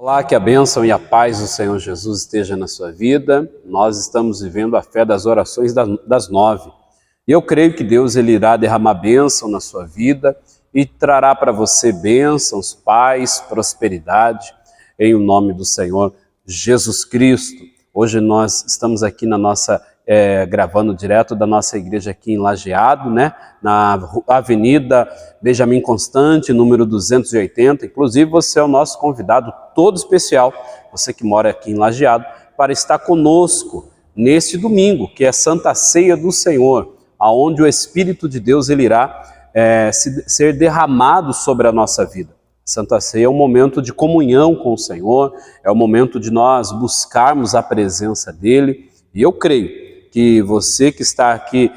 Olá, que a bênção e a paz do Senhor Jesus esteja na sua vida. Nós estamos vivendo a fé das orações das 9. E eu creio que Deus ele irá derramar bênção na sua vida e trará para você bênçãos, paz, prosperidade, em o nome do Senhor Jesus Cristo. Hoje nós estamos aqui na nossa, gravando direto da nossa igreja aqui em Lajeado, né? Na Avenida Benjamin Constante, número 280. Inclusive você é o nosso convidado todo especial, você que mora aqui em Lajeado, para estar conosco neste domingo, que é Santa Ceia do Senhor, aonde o Espírito de Deus ele irá ser derramado sobre a nossa vida. Santa Ceia é um momento de comunhão com o Senhor, é o momento de nós buscarmos a presença dEle, e eu creio que você que está aqui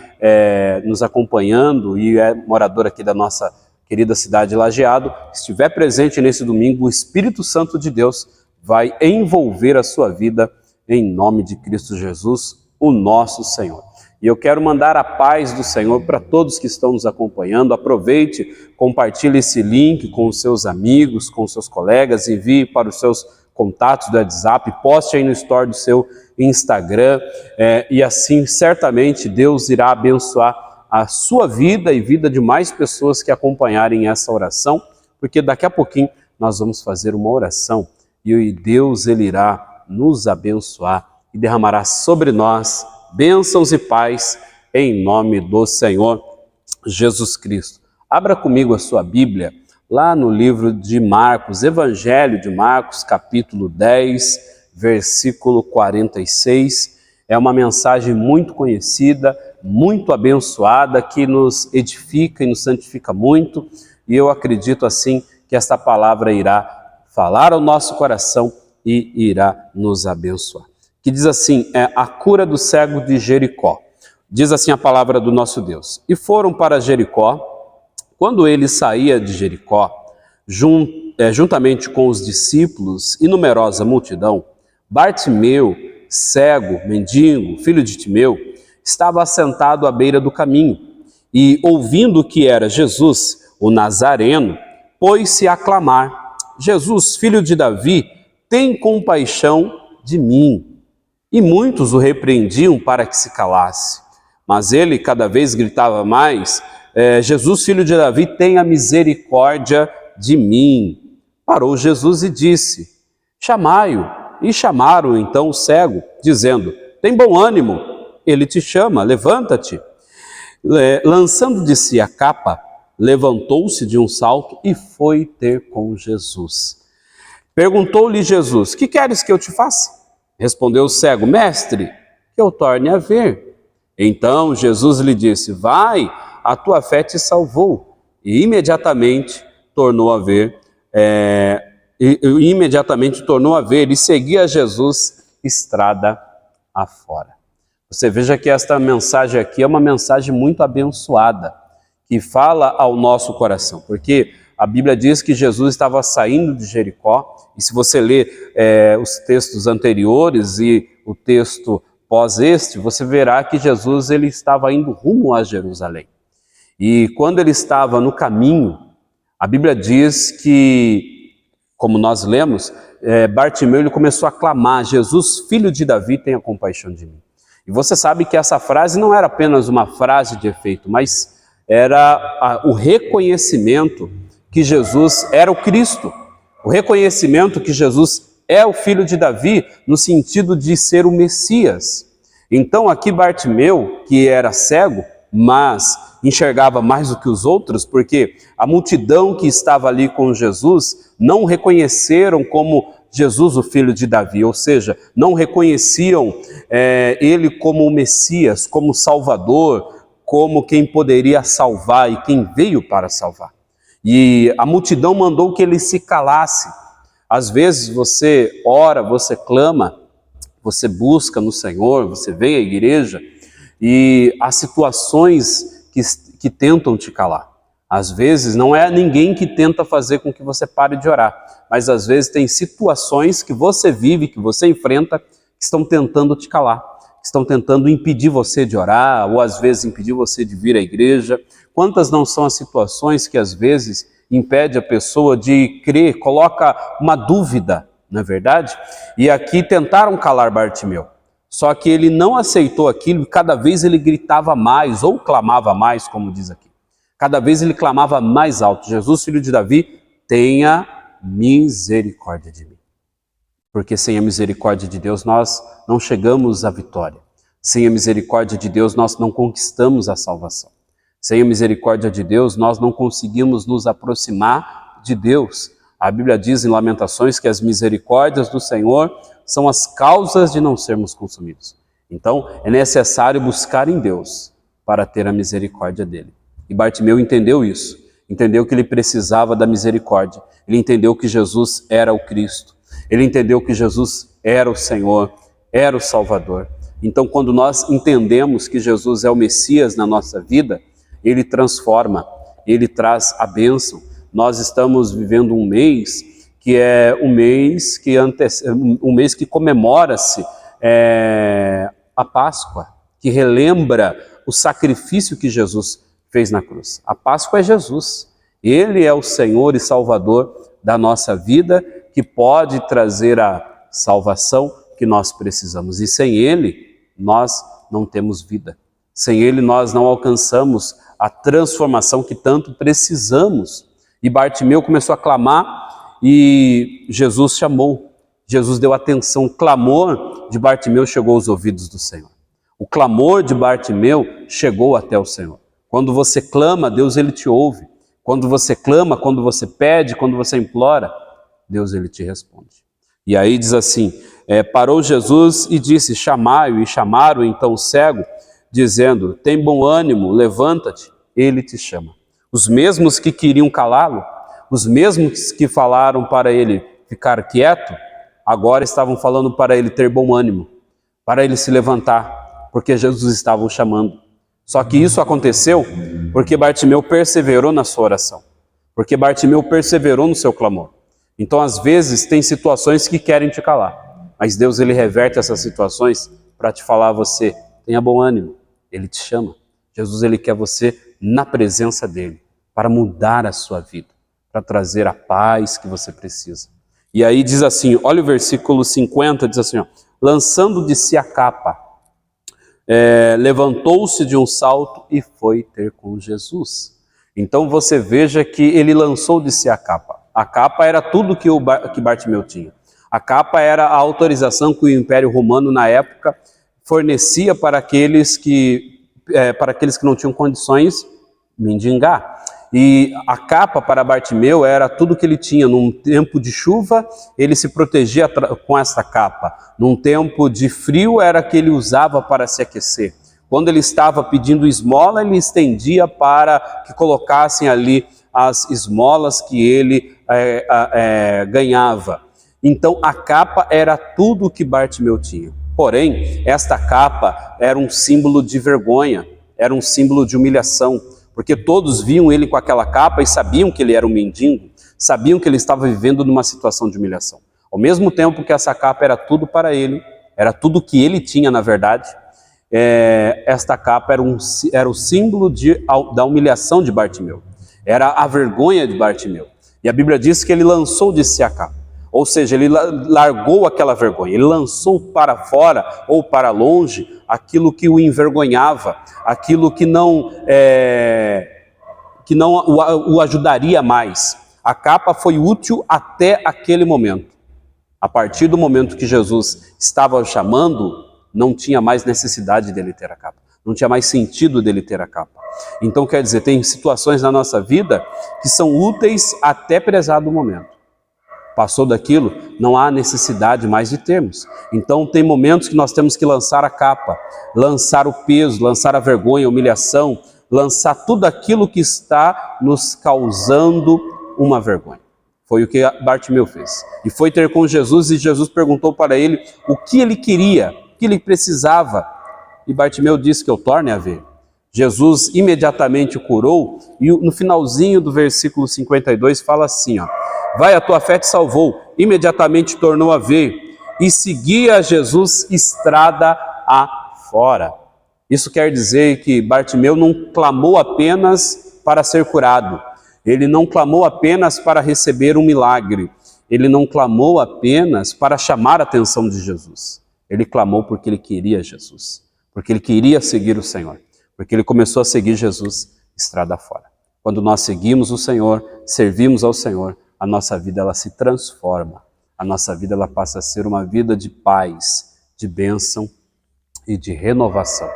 nos acompanhando e é morador aqui da nossa querida cidade de Lajeado, estiver presente nesse domingo, o Espírito Santo de Deus vai envolver a sua vida em nome de Cristo Jesus, o nosso Senhor. E eu quero mandar a paz do Senhor para todos que estão nos acompanhando. Aproveite, compartilhe esse link com os seus amigos, com os seus colegas, envie para os seus contatos do WhatsApp, poste aí no story do seu Instagram, e assim certamente Deus irá abençoar a sua vida e vida de mais pessoas que acompanharem essa oração, porque daqui a pouquinho nós vamos fazer uma oração e Deus ele irá nos abençoar e derramará sobre nós bênçãos e paz em nome do Senhor Jesus Cristo. Abra comigo a sua Bíblia lá no livro de Marcos, Evangelho de Marcos, capítulo 10, versículo 46. É uma mensagem muito conhecida, muito abençoada, que nos edifica e nos santifica muito, e eu acredito assim que esta palavra irá falar ao nosso coração e irá nos abençoar. Que diz assim, a cura do cego de Jericó. Diz assim a palavra do nosso Deus. E foram para Jericó. Quando ele saía de Jericó, juntamente com os discípulos e numerosa multidão, Bartimeu, cego, mendigo, filho de Timeu, estava assentado à beira do caminho, e ouvindo que era Jesus, o Nazareno, pôs-se a clamar: Jesus, filho de Davi, tem compaixão de mim. E muitos o repreendiam para que se calasse. Mas ele cada vez gritava mais: Jesus, filho de Davi, tenha misericórdia de mim. Parou Jesus e disse: chamai-o. E chamaram então o cego, dizendo: tem bom ânimo, ele te chama, levanta-te. Lançando de si a capa, levantou-se de um salto e foi ter com Jesus. Perguntou-lhe Jesus: que queres que eu te faça? Respondeu o cego: mestre, que eu torne a ver. Então Jesus lhe disse: vai, a tua fé te salvou. E imediatamente tornou a ver, e seguia Jesus estrada afora. Você veja que esta mensagem aqui é uma mensagem muito abençoada, que fala ao nosso coração, porque a Bíblia diz que Jesus estava saindo de Jericó, e se você ler os textos anteriores e o texto pós este, você verá que Jesus ele estava indo rumo a Jerusalém. E quando ele estava no caminho, a Bíblia diz que, como nós lemos, Bartimeu ele começou a clamar: Jesus, filho de Davi, tenha compaixão de mim. E você sabe que essa frase não era apenas uma frase de efeito, mas era o reconhecimento que Jesus era o Cristo, o reconhecimento que Jesus é o filho de Davi, no sentido de ser o Messias. Então aqui Bartimeu, que era cego, mas enxergava mais do que os outros, porque a multidão que estava ali com Jesus não o reconheceram como Jesus, o filho de Davi, ou seja, não reconheciam ele como o Messias, como o Salvador, como quem poderia salvar e quem veio para salvar. E a multidão mandou que ele se calasse. Às vezes você ora, você clama, você busca no Senhor, você vem à igreja e há situações que tentam te calar. Às vezes não é ninguém que tenta fazer com que você pare de orar, mas às vezes tem situações que você vive, que você enfrenta, que estão tentando te calar, que estão tentando impedir você de orar, ou às vezes impedir você de vir à igreja. Quantas não são as situações que às vezes impede a pessoa de crer, coloca uma dúvida não é verdade? E aqui tentaram calar Bartimeu, só que ele não aceitou aquilo e cada vez ele gritava mais, ou clamava mais, como diz aqui. Cada vez ele clamava mais alto: Jesus, filho de Davi, tenha misericórdia de mim. Porque sem a misericórdia de Deus nós não chegamos à vitória. Sem a misericórdia de Deus nós não conquistamos a salvação. Sem a misericórdia de Deus nós não conseguimos nos aproximar de Deus. A Bíblia diz em Lamentações que as misericórdias do Senhor são as causas de não sermos consumidos. Então é necessário buscar em Deus para ter a misericórdia dele. E Bartimeu entendeu isso, entendeu que ele precisava da misericórdia, ele entendeu que Jesus era o Cristo, ele entendeu que Jesus era o Senhor, era o Salvador. Então, quando nós entendemos que Jesus é o Messias na nossa vida, ele transforma, ele traz a bênção. Nós estamos vivendo um mês que é um mês que comemora-se a Páscoa, que relembra o sacrifício que Jesus fez na cruz. A Páscoa é Jesus. Ele é o Senhor e Salvador da nossa vida, que pode trazer a salvação que nós precisamos. E sem Ele, nós não temos vida. Sem Ele, nós não alcançamos a transformação que tanto precisamos. E Bartimeu começou a clamar e Jesus chamou. Jesus deu atenção. O clamor de Bartimeu chegou aos ouvidos do Senhor. O clamor de Bartimeu chegou até o Senhor. Quando você clama, Deus ele te ouve. Quando você clama, quando você pede, quando você implora, Deus ele te responde. E aí diz assim, parou Jesus e disse, chamai-o, e chamaram então o cego, dizendo, tem bom ânimo, levanta-te, ele te chama. Os mesmos que queriam calá-lo, os mesmos que falaram para ele ficar quieto, agora estavam falando para ele ter bom ânimo, para ele se levantar, porque Jesus estava o chamando. Só que isso aconteceu porque Bartimeu perseverou na sua oração, porque Bartimeu perseverou no seu clamor. Então, às vezes, tem situações que querem te calar, mas Deus ele reverte essas situações para te falar a você, tenha bom ânimo, ele te chama. Jesus ele quer você na presença dele, para mudar a sua vida, para trazer a paz que você precisa. E aí diz assim, olha o versículo 50, diz assim, ó, lançando de si a capa, levantou-se de um salto e foi ter com Jesus. Então você veja que ele lançou de si a capa. A capa era tudo que Bartimeu tinha. A capa era a autorização que o Império Romano na época fornecia para aqueles que não tinham condições mendigar. E a capa para Bartimeu era tudo que ele tinha. Num tempo de chuva, ele se protegia com essa capa. Num tempo de frio, era que ele usava para se aquecer. Quando ele estava pedindo esmola, ele estendia para que colocassem ali as esmolas que ele ganhava. Então, a capa era tudo o que Bartimeu tinha. Porém, esta capa era um símbolo de vergonha, era um símbolo de humilhação, porque todos viam ele com aquela capa e sabiam que ele era um mendigo, sabiam que ele estava vivendo numa situação de humilhação. Ao mesmo tempo que essa capa era tudo para ele, era tudo que ele tinha na verdade, esta capa era o símbolo da humilhação de Bartimeu, era a vergonha de Bartimeu. E a Bíblia diz que ele lançou de si a capa, ou seja, ele largou aquela vergonha, ele lançou para fora ou para longe aquilo que o envergonhava, aquilo que não o ajudaria mais. A capa foi útil até aquele momento. A partir do momento que Jesus estava o chamando, não tinha mais necessidade dele ter a capa, não tinha mais sentido dele ter a capa. Então quer dizer, tem situações na nossa vida que são úteis até prezado momento. Passou daquilo, não há necessidade mais de termos. Então tem momentos que nós temos que lançar a capa, lançar o peso, lançar a vergonha, a humilhação, lançar tudo aquilo que está nos causando uma vergonha. Foi o que Bartimeu fez. E foi ter com Jesus e Jesus perguntou para ele o que ele queria, o que ele precisava. E Bartimeu disse que eu torne a ver. Jesus imediatamente o curou e no finalzinho do versículo 52 fala assim, ó, vai, a tua fé te salvou. Imediatamente tornou a ver e seguia Jesus estrada afora. Isso quer dizer que Bartimeu não clamou apenas para ser curado. Ele não clamou apenas para receber um milagre. ele não clamou apenas para chamar a atenção de Jesus. Ele clamou porque ele queria Jesus, porque ele queria seguir o Senhor, porque ele começou a seguir Jesus estrada fora. Quando nós seguimos o Senhor, servimos ao Senhor, a nossa vida ela se transforma. A nossa vida ela passa a ser uma vida de paz, de bênção e de renovação.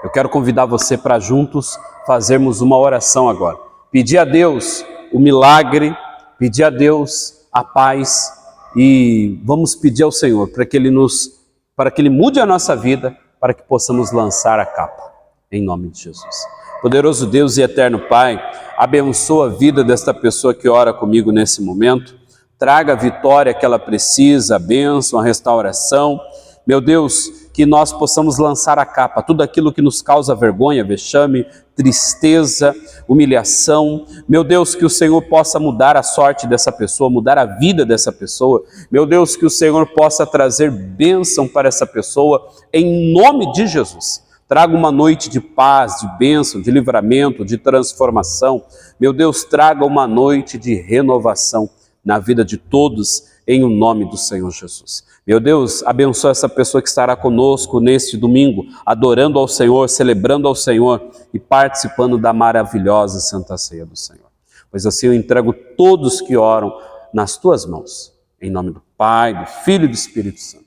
Eu quero convidar você para juntos fazermos uma oração agora. Pedir a Deus o milagre, pedir a Deus a paz e vamos pedir ao Senhor para que Ele mude a nossa vida, para que possamos lançar a capa, em nome de Jesus. Poderoso Deus e eterno Pai, abençoa a vida desta pessoa que ora comigo nesse momento, traga a vitória que ela precisa, a bênção, a restauração. Meu Deus, que nós possamos lançar a capa, tudo aquilo que nos causa vergonha, vexame, tristeza, humilhação. Meu Deus, que o Senhor possa mudar a sorte dessa pessoa, mudar a vida dessa pessoa. Meu Deus, que o Senhor possa trazer bênção para essa pessoa, em nome de Jesus. Traga uma noite de paz, de bênção, de livramento, de transformação. Meu Deus, traga uma noite de renovação na vida de todos, em o nome do Senhor Jesus. Meu Deus, abençoa essa pessoa que estará conosco neste domingo, adorando ao Senhor, celebrando ao Senhor e participando da maravilhosa Santa Ceia do Senhor. Pois assim eu entrego todos que oram nas tuas mãos. Em nome do Pai, do Filho e do Espírito Santo.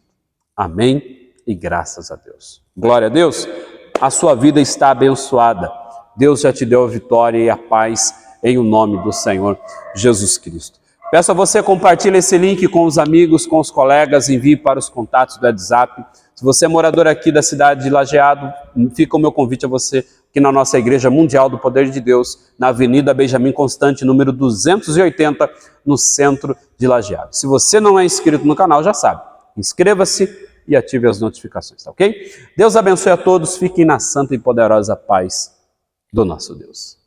Amém e graças a Deus. Glória a Deus. A sua vida está abençoada. Deus já te deu a vitória e a paz em o nome do Senhor Jesus Cristo. Peço a você, compartilhe esse link com os amigos, com os colegas, envie para os contatos do WhatsApp. Se você é morador aqui da cidade de Lajeado, fica o meu convite a você aqui na nossa Igreja Mundial do Poder de Deus, na Avenida Benjamin Constante, número 280, no centro de Lajeado. Se você não é inscrito no canal, já sabe, inscreva-se e ative as notificações, tá ok? Deus abençoe a todos, fiquem na santa e poderosa paz do nosso Deus.